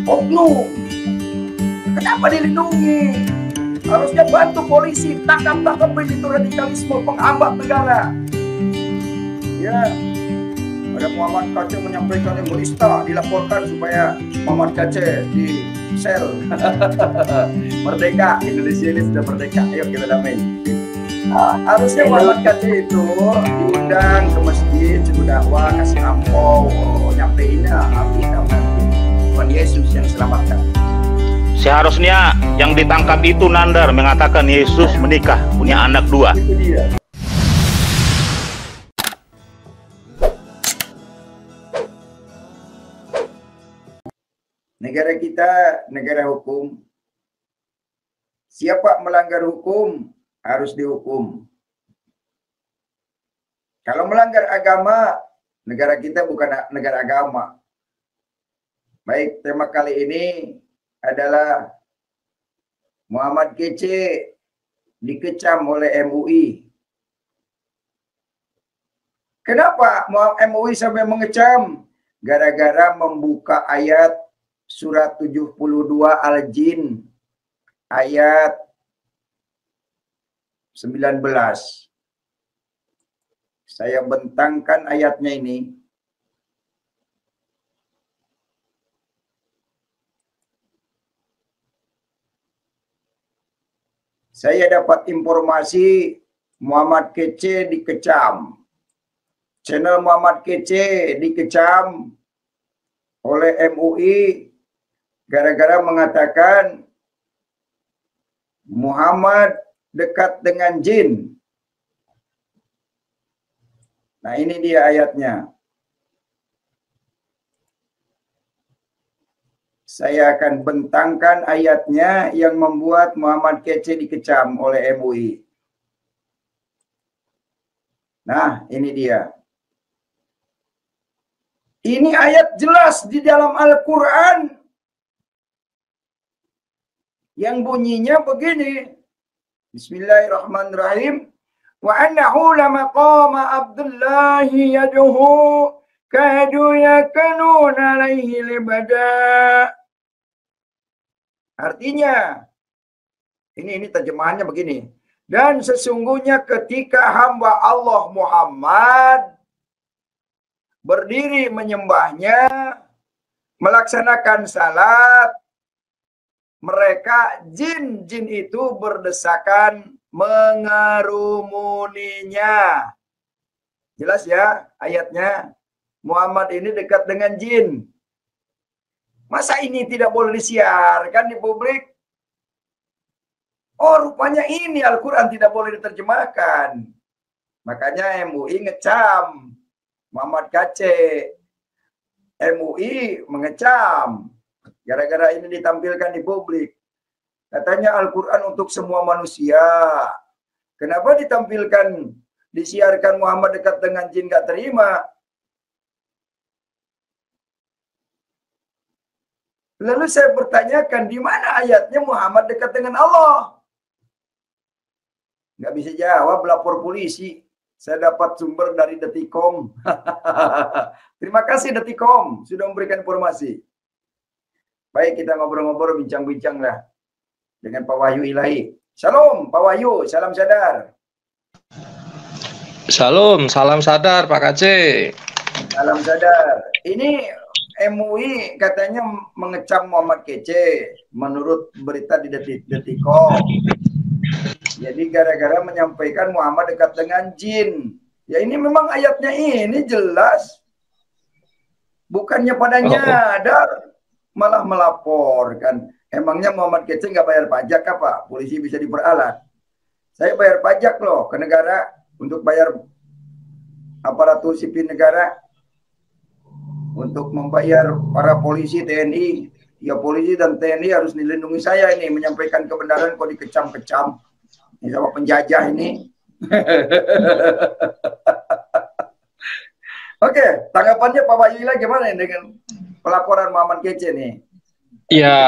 oknum. Kenapa dilindungi? Harusnya bantu polisi, tangkap itu radikalisme, penghambat negara. Ya, ada Muhammad Kaceh menyampaikan yang berista, dilaporkan supaya Muhammad Kaceh di sel. Merdeka, Indonesia ini sudah merdeka. Ayo kita damai. Harusnya Muhammad Kaceh itu diundang ke masjid, suruh dakwah, kasih ampau, nyampeinnya api Tuhan Yesus yang selamatkan. Seharusnya yang ditangkap itu Nandar mengatakan Yesus menikah, punya anak 2. Itu dia. Negara kita negara hukum. Siapa melanggar hukum harus dihukum. Kalau melanggar agama, negara kita bukan negara agama. Baik, tema kali ini adalah Muhammad Kaceh dikecam oleh MUI. Kenapa MUI sampai mengecam? Gara-gara membuka ayat surat 72 Al-Jin ayat 19. Saya bentangkan ayatnya ini. Saya dapat informasi Muhammad Kaceh dikecam. Channel Muhammad Kaceh dikecam oleh MUI gara-gara mengatakan Muhammad dekat dengan jin. Nah, ini dia ayatnya. Saya akan bentangkan ayatnya yang membuat Muhammad Kaceh dikecam oleh MUI. Nah, ini dia. Ini ayat jelas di dalam Al-Quran yang bunyinya begini. Bismillahirrahmanirrahim. Wa annahu lamaqama Abdullahi yaduhu kadu yakanuna alaihi libada. Artinya, ini terjemahannya begini. Dan sesungguhnya ketika hamba Allah Muhammad berdiri menyembahnya, melaksanakan salat, mereka jin-jin itu berdesakan mengerumuninya. Jelas ya ayatnya. Muhammad ini dekat dengan jin. Masa ini tidak boleh disiarkan di publik? Oh, rupanya ini Al-Quran tidak boleh diterjemahkan. Makanya MUI ngecam Muhammad Kaceh. MUI mengecam. Gara-gara ini ditampilkan di publik. Katanya Al-Quran untuk semua manusia. Kenapa ditampilkan, disiarkan Muhammad dekat dengan jin gak terima? Lalu saya bertanyakan, di mana ayatnya Muhammad dekat dengan Allah? Nggak bisa jawab, lapor polisi. Saya dapat sumber dari Detikom. Terima kasih Detikom sudah memberikan informasi. Baik, kita ngobrol-ngobrol, bincang-bincang lah dengan Pak Wahyu Ilahi. Shalom Pak Wahyu, salam sadar. Shalom, salam sadar Pak Kaceh. Salam sadar. Ini MUI katanya mengecam Muhammad Kaceh menurut berita di Detikom. Jadi gara-gara menyampaikan Muhammad dekat dengan jin. Ya ini memang ayatnya ini jelas. Bukannya pada nyadar, malah melaporkan. Emangnya Muhammad Kaceh nggak bayar pajak apa? Polisi bisa diperalat. Saya bayar pajak loh ke negara untuk bayar aparatur sipil negara. Untuk membayar para polisi TNI, ya polisi dan TNI harus dilindungi saya ini, menyampaikan kebenaran kok dikecam-kecam. Ini sama penjajah ini. Oke, tanggapannya Pak Wahyu gimana dengan pelaporan Muhammad Kaceh nih? Ya,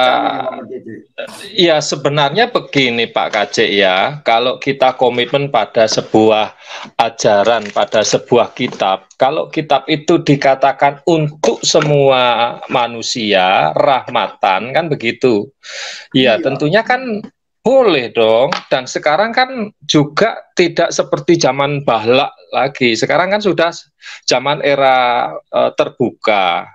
Ya sebenarnya begini Pak KC ya, kalau kita komitmen pada sebuah ajaran, pada sebuah kitab, kalau kitab itu dikatakan untuk semua manusia, rahmatan, kan begitu. Ya Iya. tentunya kan boleh dong, dan sekarang kan juga tidak seperti zaman Bahlak lagi, sekarang kan sudah zaman era terbuka.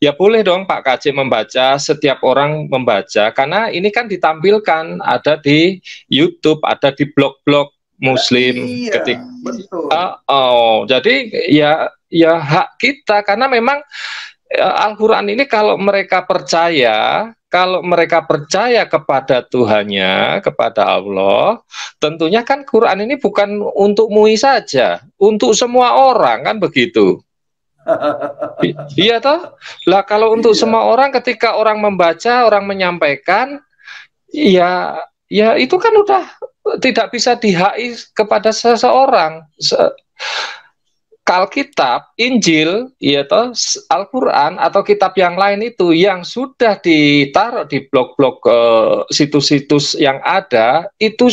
Ya boleh dong Pak KC membaca, setiap orang membaca, karena ini kan ditampilkan, ada di YouTube, ada di blog-blog Muslim. Iya, betul. Jadi ya hak kita, karena memang Al-Quran ini kalau mereka percaya kepada Tuhannya, kepada Allah, tentunya kan Quran ini bukan untuk MUI saja, untuk semua orang, kan begitu. Iya toh? Lah kalau untuk Iya. semua orang, ketika orang membaca, orang menyampaikan, ya itu kan udah tidak bisa dihai kepada seseorang. Alkitab, Injil, ya toh, Al-Quran atau kitab yang lain itu yang sudah ditaruh di blog-blog situs-situs yang ada, itu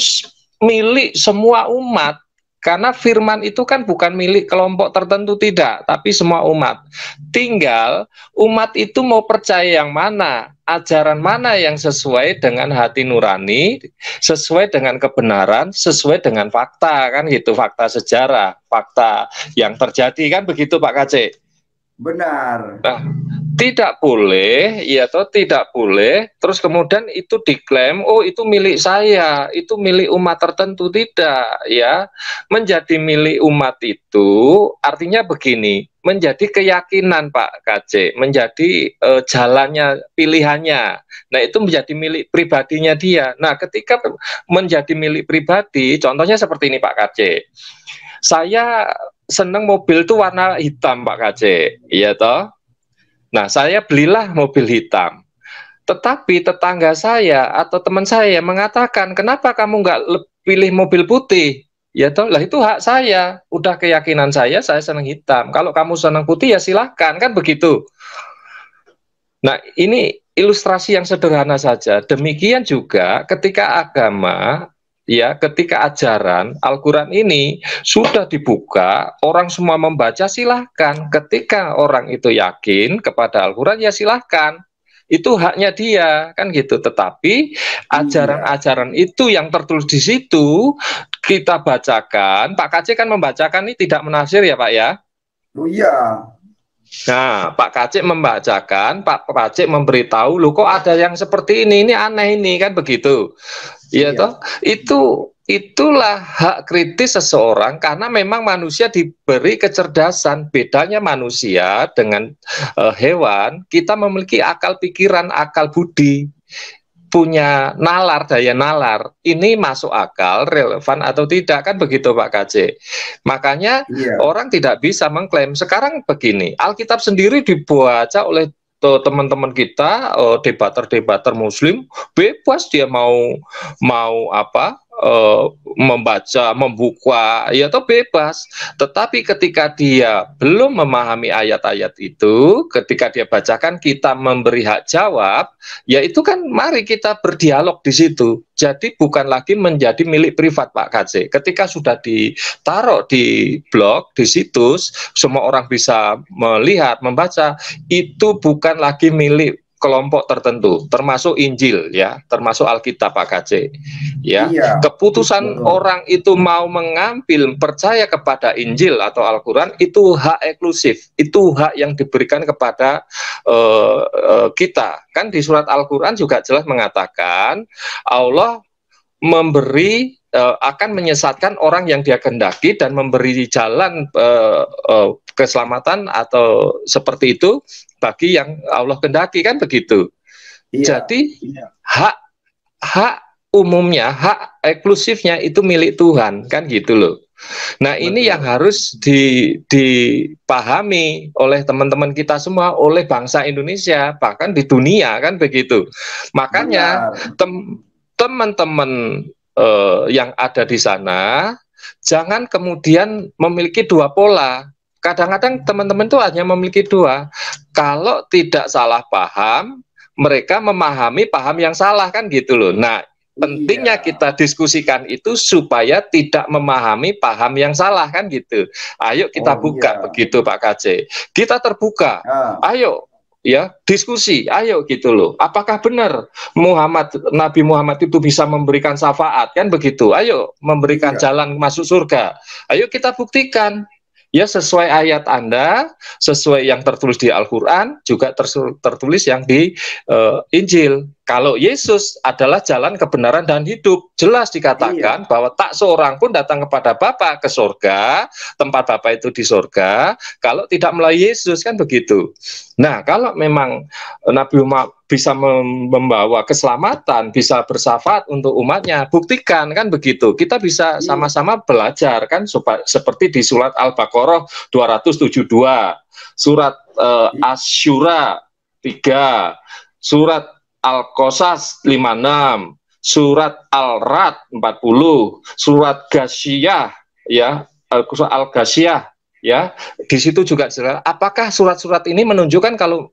milik semua umat. Karena firman itu kan bukan milik kelompok tertentu, tidak, tapi semua umat. Tinggal umat itu mau percaya yang mana, ajaran mana yang sesuai dengan hati nurani, sesuai dengan kebenaran, sesuai dengan fakta, kan gitu, fakta sejarah, fakta yang terjadi, kan begitu Pak KC. Benar. Nah, tidak boleh, ya toh, tidak boleh. Terus kemudian itu diklaim, oh itu milik saya, itu milik umat tertentu, tidak, ya. Menjadi milik umat itu artinya begini, menjadi keyakinan Pak KC, menjadi jalannya, pilihannya. Nah itu menjadi milik pribadinya dia. Nah ketika menjadi milik pribadi, contohnya seperti ini Pak KC. Saya seneng mobil itu warna hitam Pak KC, iya toh. Nah, saya belilah mobil hitam. Tetapi tetangga saya atau teman saya mengatakan, kenapa kamu nggak pilih mobil putih? Ya toh, lah itu hak saya. Udah keyakinan saya senang hitam. Kalau kamu senang putih ya silahkan, kan begitu. Nah, ini ilustrasi yang sederhana saja. Demikian juga ketika agama, ya, ketika ajaran Al-Quran ini sudah dibuka, orang semua membaca, silahkan. Ketika orang itu yakin kepada Al-Quran, ya silahkan. Itu haknya dia, kan gitu. Tetapi ajaran-ajaran itu yang tertulis di situ kita bacakan. Pak KC kan membacakan ini tidak menafsir ya Pak ya? Oh iya. Nah, Pak KC membacakan, Pak KC memberitahu, loh kok ada yang seperti ini aneh ini, kan begitu. Ya toh, itulah hak kritis seseorang, karena memang manusia diberi kecerdasan. Bedanya manusia dengan hewan, kita memiliki akal pikiran, akal budi, punya nalar, daya nalar. Ini masuk akal, relevan atau tidak, kan begitu Pak KC. Makanya orang tidak bisa mengklaim. Sekarang begini, Alkitab sendiri dibaca oleh teman-teman kita, debater-debater Muslim, bebas dia mau apa, membaca, membuka, ya atau bebas. Tetapi ketika dia belum memahami ayat-ayat itu, ketika dia bacakan, kita memberi hak jawab, ya itu kan mari kita berdialog di situ. Jadi bukan lagi menjadi milik privat Pak KC. Ketika sudah ditaruh di blog, di situs, semua orang bisa melihat, membaca, itu bukan lagi milik kelompok tertentu, termasuk Injil, ya, termasuk Alkitab Pak KC, ya. Keputusan orang itu mau mengambil, percaya kepada Injil atau Al-Quran, itu hak eksklusif, itu hak yang diberikan kepada kita. Kan di surat Al-Quran juga jelas mengatakan Allah memberi, akan menyesatkan orang yang dia kehendaki dan memberi jalan keselamatan atau seperti itu bagi yang Allah kehendaki, kan begitu. Jadi hak umumnya, hak eksklusifnya itu milik Tuhan, kan gitu loh. Nah ini yang harus dipahami oleh teman-teman kita semua, oleh bangsa Indonesia, bahkan di dunia, kan begitu. Makanya teman-teman yang ada di sana jangan kemudian memiliki dua pola. Kadang-kadang teman-teman itu hanya memiliki dua. Kalau tidak salah paham, mereka memahami paham yang salah kan gitu loh. Nah, pentingnya kita diskusikan itu supaya tidak memahami paham yang salah kan gitu. Ayo kita buka begitu Pak KC. Kita terbuka. Ayo ya diskusi, ayo gitu loh. Apakah benar Nabi Muhammad itu bisa memberikan syafaat kan begitu? Ayo memberikan jalan masuk surga. Ayo kita buktikan. Ya sesuai ayat Anda, sesuai yang tertulis di Al-Quran, juga tertulis yang di Injil. Kalau Yesus adalah jalan kebenaran dan hidup, jelas dikatakan bahwa tak seorang pun datang kepada Bapa ke surga, tempat Bapa itu di surga, kalau tidak melalui Yesus, kan begitu. Nah, kalau memang Nabi Muhammad bisa membawa keselamatan, bisa bersyafaat untuk umatnya, buktikan, kan begitu. Kita bisa sama-sama belajar, kan, seperti di surat Al-Baqarah 272, surat Asy-Syura 3, surat Al-Qasas 56, surat Al-Ra'd 40, surat Ghasyiyah ya, Al-Ghasyiyah ya. Di situ juga jelas apakah surat-surat ini menunjukkan kalau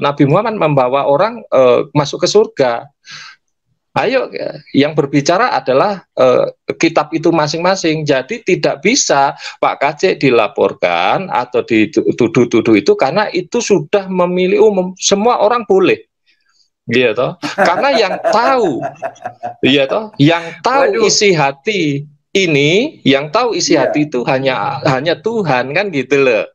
Nabi Muhammad membawa orang masuk ke surga. Ayo, yang berbicara adalah kitab itu masing-masing. Jadi tidak bisa Pak KC dilaporkan atau dituduh-tuduh itu karena itu sudah memilih umum, semua orang boleh. Iya toh, karena yang tahu, iya toh, yang tahu isi hati ini, yang tahu isi hati itu hanya Tuhan, kan gitu loh.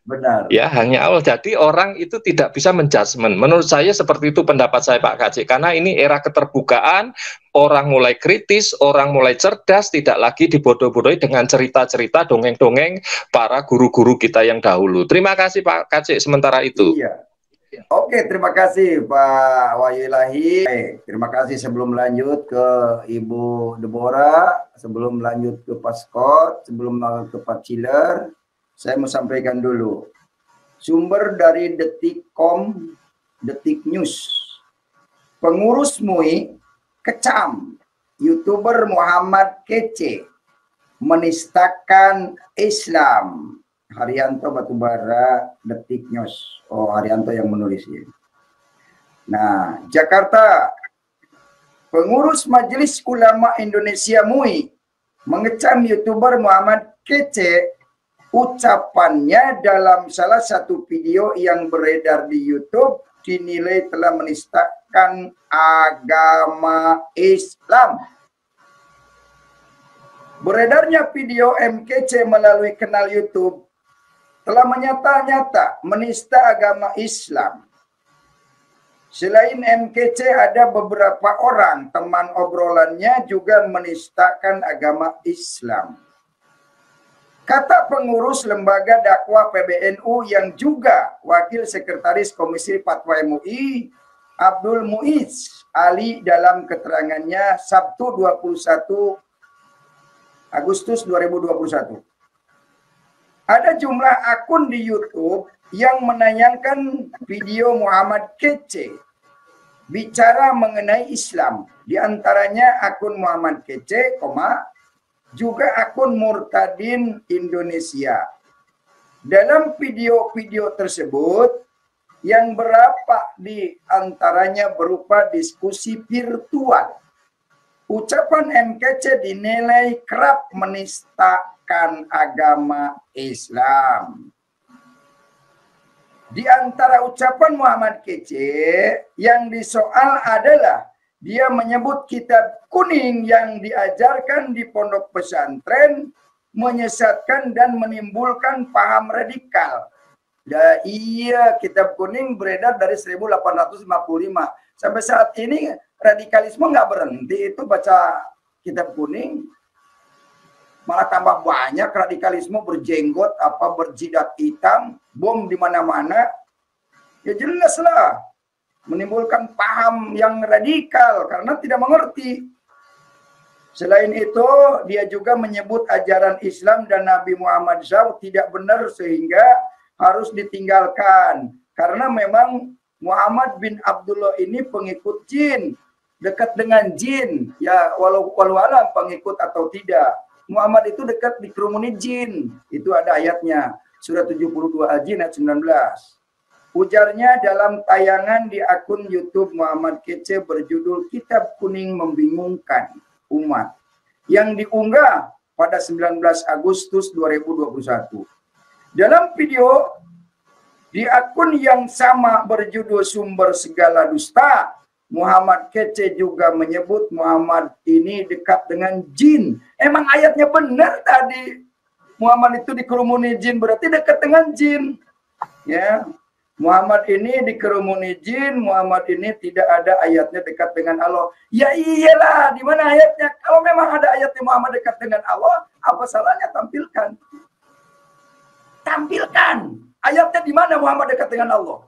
Benar. Ya, hanya Allah. Jadi orang itu tidak bisa menjudgment. Menurut saya seperti itu pendapat saya Pak KC. Karena ini era keterbukaan, orang mulai kritis, orang mulai cerdas, tidak lagi dibodoh-bodohi dengan cerita-cerita, dongeng-dongeng para guru-guru kita yang dahulu. Terima kasih Pak KC sementara itu. Iya. Oke, terima kasih Pak Wahyu Ilahi. Terima kasih sebelum lanjut ke Ibu Deborah, sebelum lanjut ke Pak Scott, sebelum lanjut ke Pak Chiller, saya mau sampaikan dulu. Sumber dari Detik.com, Detik News. Pengurus MUI kecam YouTuber Muhammad Kece menistakan Islam. Haryanto Batubara, Detik News. Oh, Haryanto yang menulis ini. Nah, Jakarta, pengurus Majelis Ulama Indonesia MUI mengecam YouTuber Muhammad Kece. Ucapannya dalam salah satu video yang beredar di YouTube dinilai telah menistakan agama Islam. Beredarnya video MKC melalui kanal YouTube telah menyata-nyata menista agama Islam. Selain MKC ada beberapa orang teman obrolannya juga menistakan agama Islam. Kata pengurus lembaga dakwah PBNU yang juga wakil sekretaris Komisi Fatwa MUI, Abdul Muiz Ali dalam keterangannya Sabtu 21 Agustus 2021. Ada jumlah akun di YouTube yang menayangkan video Muhammad Kece bicara mengenai Islam. Di antaranya akun Muhammad Kece, juga akun Murtadin Indonesia. Dalam video-video tersebut, yang berapa di antaranya berupa diskusi virtual. Ucapan MKC dinilai kerap menistakan agama Islam. Di antara ucapan Muhammad Kece yang disoal adalah dia menyebut kitab kuning yang diajarkan di pondok pesantren menyesatkan dan menimbulkan paham radikal. Ya, iya, kitab kuning beredar dari 1855. Sampai saat ini radikalisme nggak berhenti, itu baca kitab kuning. Malah tambah banyak radikalisme, berjenggot, berjidat hitam, bom di mana-mana. Ya jelaslah menimbulkan paham yang radikal karena tidak mengerti. Selain itu, dia juga menyebut ajaran Islam dan Nabi Muhammad SAW tidak benar sehingga harus ditinggalkan. Karena memang Muhammad bin Abdullah ini pengikut jin, dekat dengan jin. Ya, walau alam pengikut atau tidak. Muhammad itu dekat dikerumuni jin. Itu ada ayatnya. Surah 72 Al-Jin ayat 19. Ujarnya dalam tayangan di akun YouTube Muhammad Kece berjudul Kitab Kuning Membingungkan Umat yang diunggah pada 19 Agustus 2021. Dalam video di akun yang sama berjudul Sumber Segala Dusta, Muhammad Kece juga menyebut Muhammad ini dekat dengan jin. Emang ayatnya benar tadi. Muhammad itu dikerumuni jin, berarti dekat dengan jin. Ya. Muhammad ini dikerumuni jin, Muhammad ini tidak ada ayatnya dekat dengan Allah. Ya iyalah, di mana ayatnya? Kalau memang ada ayatnya Muhammad dekat dengan Allah, apa salahnya tampilkan? Tampilkan. Ayatnya di mana Muhammad dekat dengan Allah?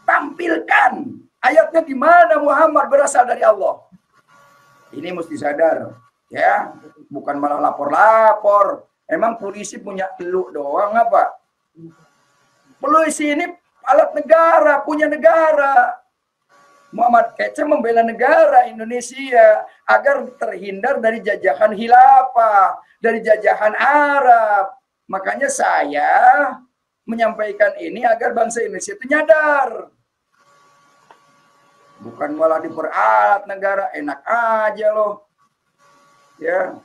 Tampilkan. Ayatnya di mana Muhammad berasal dari Allah? Ini mesti sadar, ya. Bukan malah lapor-lapor. Emang polisi punya teluk doang apa? Polisi ini alat negara, punya negara. Muhammad Kece membela negara Indonesia agar terhindar dari jajahan khilafah, dari jajahan Arab. Makanya saya menyampaikan ini agar bangsa Indonesia itu nyadar. Bukan malah diperalat negara, enak aja loh. Ya.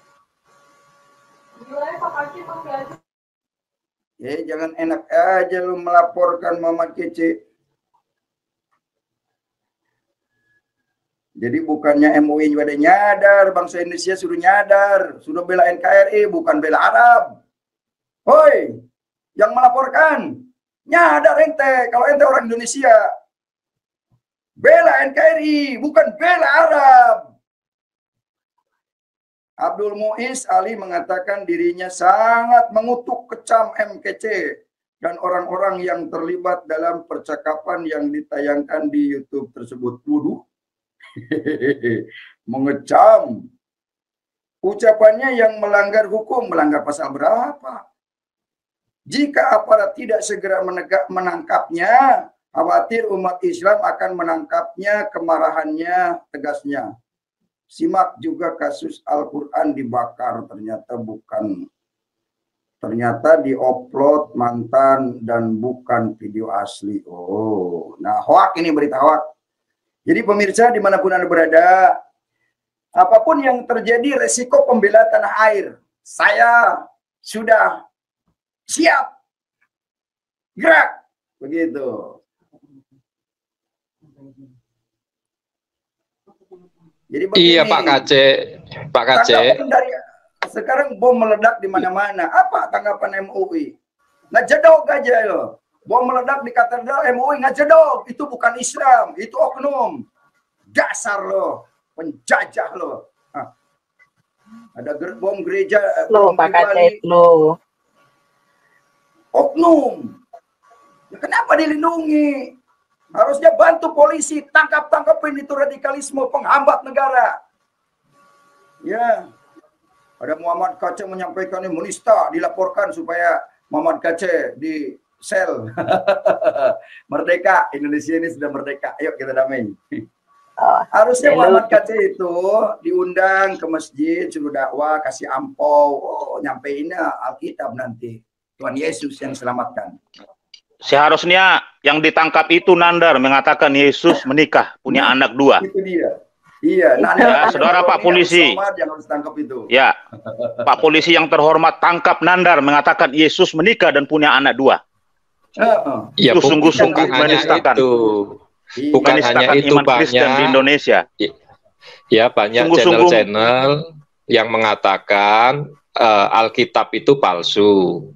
Ya, jangan enak aja lu melaporkan Muhammad Kece. Jadi bukannya MUI juga ada nyadar, bangsa Indonesia sudah nyadar, sudah bela NKRI, bukan bela Arab. Hoi, yang melaporkan, nyadar ente, kalau ente orang Indonesia. Bela NKRI, bukan bela Arab. Abdul Muiz Ali mengatakan dirinya sangat mengutuk kecam MKC dan orang-orang yang terlibat dalam percakapan yang ditayangkan di YouTube tersebut. Waduh, mengecam. Ucapannya yang melanggar hukum, melanggar pasal berapa? Jika aparat tidak segera menangkapnya, khawatir umat Islam akan menangkapnya, kemarahannya, tegasnya. Simak juga kasus Al-Quran dibakar, ternyata bukan. Ternyata diupload mantan dan bukan video asli. Oh, nah hoak ini, berita hoak. Jadi pemirsa dimanapun Anda berada, apapun yang terjadi resiko pembela tanah air, saya sudah siap. Gerak. Begitu. Jadi begini, iya Pak Kacek. Sekarang bom meledak di mana-mana. Apa tanggapan MUI? Ngejedog aja loh. Bom meledak di katedral MUI, ngejedog. Itu bukan Islam, itu oknum. Dasar loh, penjajah loh. Hah. Ada bom gereja. Loh Pak Kacek loh. Oknum. Ya, kenapa dilindungi? Harusnya bantu polisi, tangkapin itu radikalisme penghambat negara. Ya, ada Muhammad Kece menyampaikan ini menista, dilaporkan supaya Muhammad Kece di sel. Merdeka, Indonesia ini sudah merdeka. Ayo kita damai. Harusnya Muhammad Kece itu diundang ke masjid, suruh dakwah, kasih ampau, nyampeinnya Alkitab nanti. Tuhan Yesus yang selamatkan. Seharusnya yang ditangkap itu Nandar mengatakan Yesus menikah, punya anak 2. Itu dia. Iya. Ya, saudara Pak Polisi. Yang harus tangkap itu. Ya, Pak Polisi yang terhormat, tangkap Nandar mengatakan Yesus menikah dan punya anak 2. Ya, itu sungguh-sungguh menistakan. Bukan hanya itu, iman Kristen di Indonesia. Ya, banyak channel-channel yang mengatakan Alkitab itu palsu.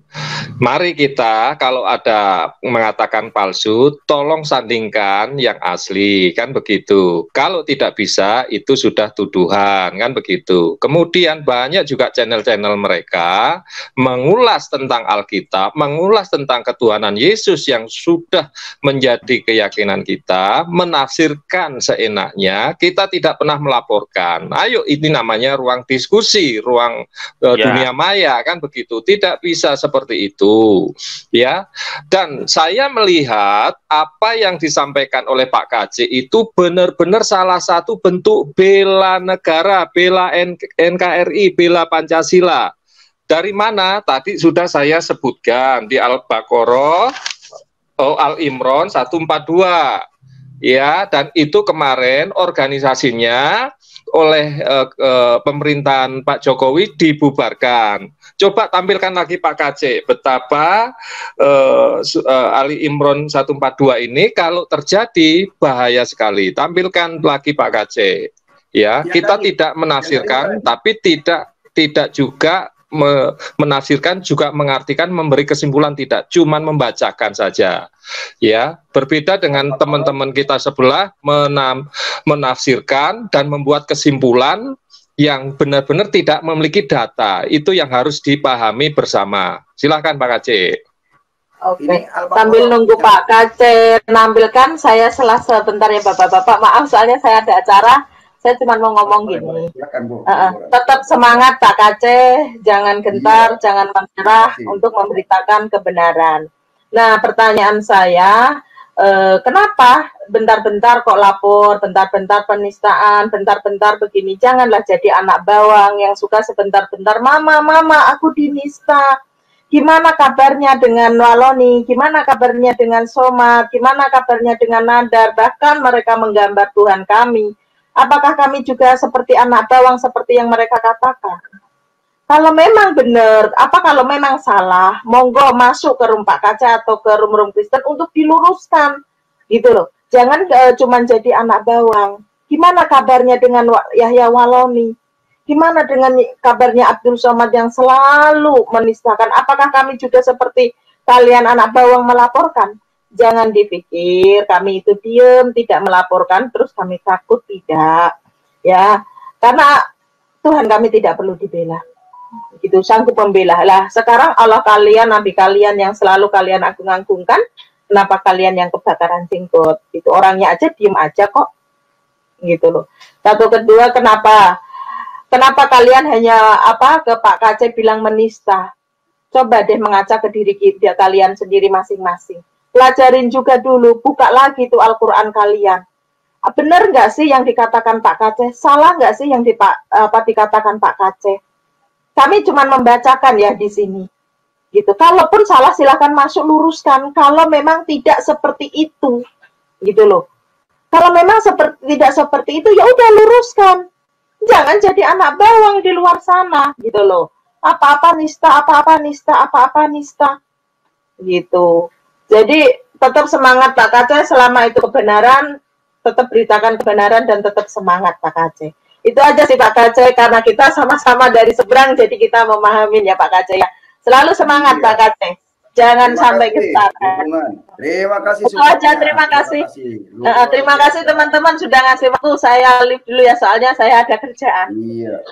Mari kita kalau ada mengatakan palsu, tolong sandingkan yang asli, kan begitu. Kalau tidak bisa, itu sudah tuduhan, kan begitu. Kemudian banyak juga channel-channel mereka mengulas tentang Alkitab, mengulas tentang ketuhanan Yesus yang sudah menjadi keyakinan kita, menafsirkan seenaknya, kita tidak pernah melaporkan. Ayo, ini namanya ruang diskusi, ruang dunia maya, kan begitu. Tidak bisa seperti itu, ya. Dan saya melihat apa yang disampaikan oleh Pak Kacik itu benar-benar salah satu bentuk bela negara, bela NKRI, bela Pancasila. Dari mana? Tadi sudah saya sebutkan di Al-Baqarah Oh, Al Imron 142. Ya, dan itu kemarin organisasinya oleh pemerintahan Pak Jokowi dibubarkan. Coba tampilkan lagi Pak KC betapa Ali Imron 142 ini kalau terjadi bahaya sekali. Tampilkan lagi Pak KC. Ya, kita tidak menafsirkan, tapi tidak juga menafsirkan, juga mengartikan, memberi kesimpulan, tidak, cuman membacakan saja. Ya, berbeda dengan teman-teman kita sebelah menafsirkan dan membuat kesimpulan yang benar-benar tidak memiliki data. Itu yang harus dipahami bersama. Silakan Pak Aceh. Oke, sambil nunggu Pak Aceh nampilkan, saya sebentar ya Bapak-bapak. Maaf soalnya saya ada acara. Saya cuma mau ngomong gini. Tetap semangat Pak Aceh, jangan gentar, jangan menyerah untuk memberitakan kebenaran. Nah, pertanyaan saya, kenapa bentar-bentar kok lapor, bentar-bentar penistaan, bentar-bentar begini? Janganlah jadi anak bawang yang suka sebentar-bentar, mama, aku dinista. Gimana kabarnya dengan Waloni? Gimana kabarnya dengan Somad? Gimana kabarnya dengan Nadar? Bahkan mereka menggambar Tuhan kami. Apakah kami juga seperti anak bawang seperti yang mereka katakan? Kalau memang benar, kalau memang salah, monggo masuk ke room Pak Kaca atau ke room Kristen untuk diluruskan, gitu loh. Jangan cuma jadi anak bawang. Gimana kabarnya dengan Yahya Waloni? Gimana dengan kabarnya Abdul Somad yang selalu menistakan? Apakah kami juga seperti kalian anak bawang melaporkan? Jangan dipikir kami itu diem, tidak melaporkan, terus kami takut, tidak. Ya, karena Tuhan kami tidak perlu dibela. Gitu, sanggup membela. Lah, sekarang Allah kalian, Nabi kalian yang selalu kalian agung-agungkan, kenapa kalian yang kebakaran jenggot? Gitu, orangnya aja diem aja kok. Gitu loh. Satu kedua, kenapa kalian hanya ke Pak Kace bilang menista? Coba deh mengaca ke diri kita kalian sendiri masing-masing. Pelajarin juga dulu, buka lagi tuh Al-Quran kalian. Benar nggak sih yang dikatakan Pak Kace? Salah nggak sih yang dikatakan Pak Kace? Kami cuma membacakan ya di sini. Gitu. Kalaupun salah silahkan masuk luruskan. Kalau memang tidak seperti itu, gitu loh. Kalau memang tidak seperti itu, ya udah luruskan. Jangan jadi anak bawang di luar sana, gitu loh. Apa-apa nista, apa-apa nista, apa-apa nista. Gitu. Jadi tetap semangat Pak Kace, selama itu kebenaran, tetap beritakan kebenaran dan tetap semangat Pak Kace. Itu aja sih Pak Kace, karena kita sama-sama dari seberang, jadi kita memahamin ya Pak Kace ya. Selalu semangat Pak Kace. Jangan sampai gentar. Terima kasih. Itu aja, terima kasih. Terima kasih teman-teman sudah ngasih waktu. Saya live dulu ya, soalnya saya ada kerjaan. Iya.